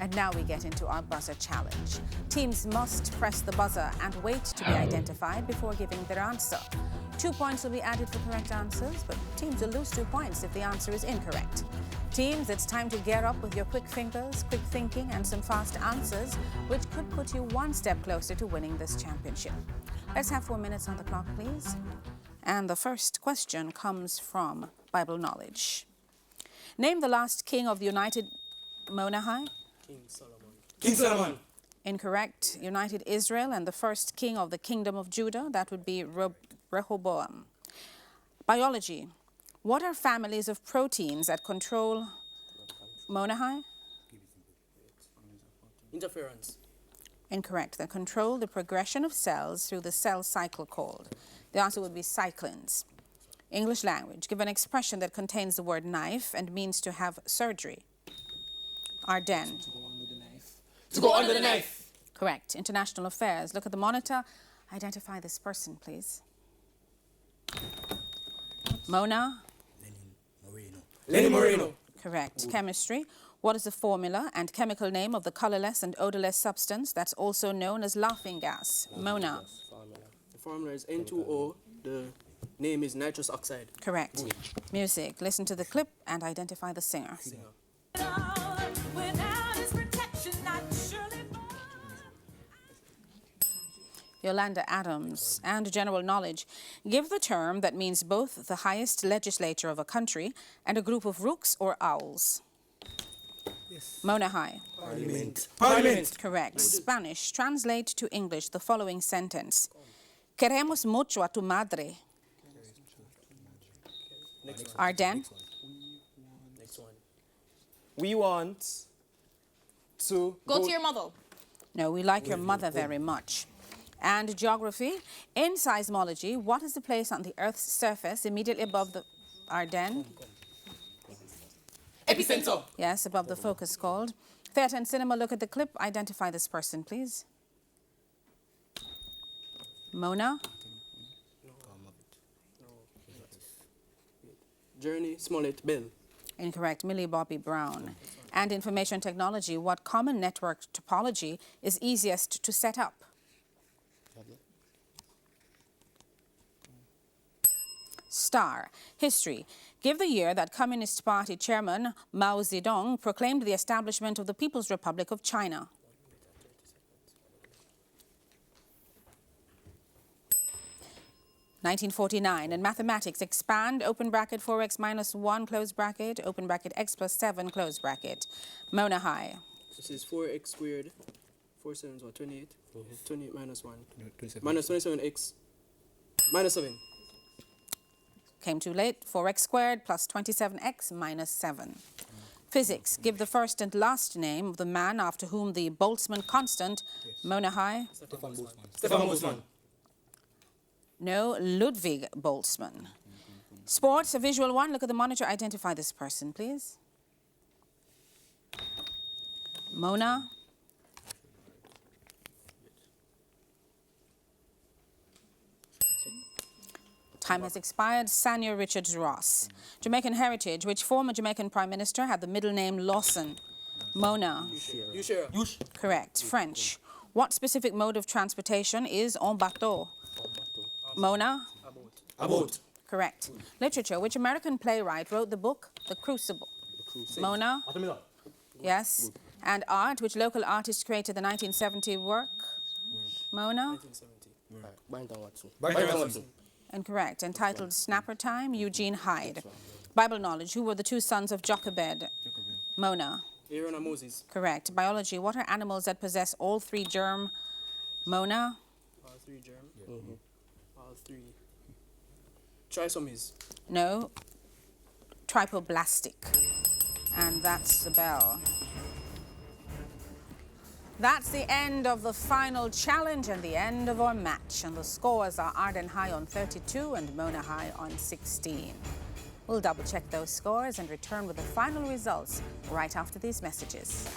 And now we get into our buzzer challenge. Teams must press the buzzer and wait to be identified before giving their answer. 2 points will be added for correct answers, but teams will lose 2 points if the answer is incorrect. Teams, it's time to gear up with your quick fingers, quick thinking, and some fast answers, which could put you one step closer to winning this championship. Let's have 4 minutes on the clock, please. And the first question comes from Bible knowledge. Name the last king of the United Monahai. King Solomon. King Solomon. Incorrect. United Israel and the first king of the kingdom of Judah. That would be Rehoboam. Biology. What are families of proteins that control Monahai? Interference. Incorrect. That control the progression of cells through the cell cycle called. The answer would be cyclins. English language. Give an expression that contains the word knife and means to have surgery. Ardenne. To go under the knife. To go under the knife. Correct. International affairs. Look at the monitor. Identify this person, please. Mona. Lenny Moreno. Correct. Chemistry. What is the formula and chemical name of the colorless and odorless substance that's also known as laughing gas? Mona. The formula is N2O. The name is nitrous oxide. Correct. Music. Listen to the clip and identify the singer. Yolanda Adams. And general knowledge. Give the term that means both the highest legislature of a country and a group of rooks or owls. Yes. Monahai. Parliament. Parliament. Correct. Spanish. Translate to English the following sentence. Queremos mucho a tu madre. Ardenne. Next one. We want to Go to your mother. No, we like your mother very much. And geography. In seismology, what is the place on the Earth's surface immediately above the Ardenne? Epicenter. Yes, above the focus called. Theatre and cinema, look at the clip. Identify this person, please. Mona. Journey Smollett Bell. Incorrect. Millie Bobby Brown. And information technology, what common network topology is easiest to set up? Star. History. Give the year that Communist Party chairman Mao Zedong proclaimed the establishment of the People's Republic of China. (1949). In mathematics, expand, open bracket 4x minus 1, close bracket, open bracket x plus 7, close bracket. Monahai. This is 4x squared. 4 sevens or 28. 28 minus 1. Minus 27x. Minus 7. Came too late. 4x squared plus 27x minus 7. Physics. Give the first and last name of the man after whom the Boltzmann constant. Monahai. Stefan Boltzmann. No, Ludwig Boltzmann. Sports, a visual one. Look at the monitor. Identify this person, please. Mona. Time has expired. Sanya Richards Ross. Jamaican heritage. Which former Jamaican Prime Minister had the middle name Lawson? Mona. Yushera. Correct. French. What specific mode of transportation is en bateau? Mona. About. Correct. Literature. Which American playwright wrote the book The Crucible? Mona. Yes. And art. Which local artist created the 1970 work? Mona. 1970. Incorrect. Entitled Snapper Time, Eugene Hyde. Bible knowledge. Who were the two sons of Jochebed? Mona. Aaron and Moses. Correct. Biology. What are animals that possess all three germ? Mona. All 3 germ. All 3. Trisomies. No. Tripoblastic. And that's the bell. That's the end of the final challenge and the end of our match. And the scores are Ardenne High on 32 and Mona High on 16. We'll double check those scores and return with the final results right after these messages.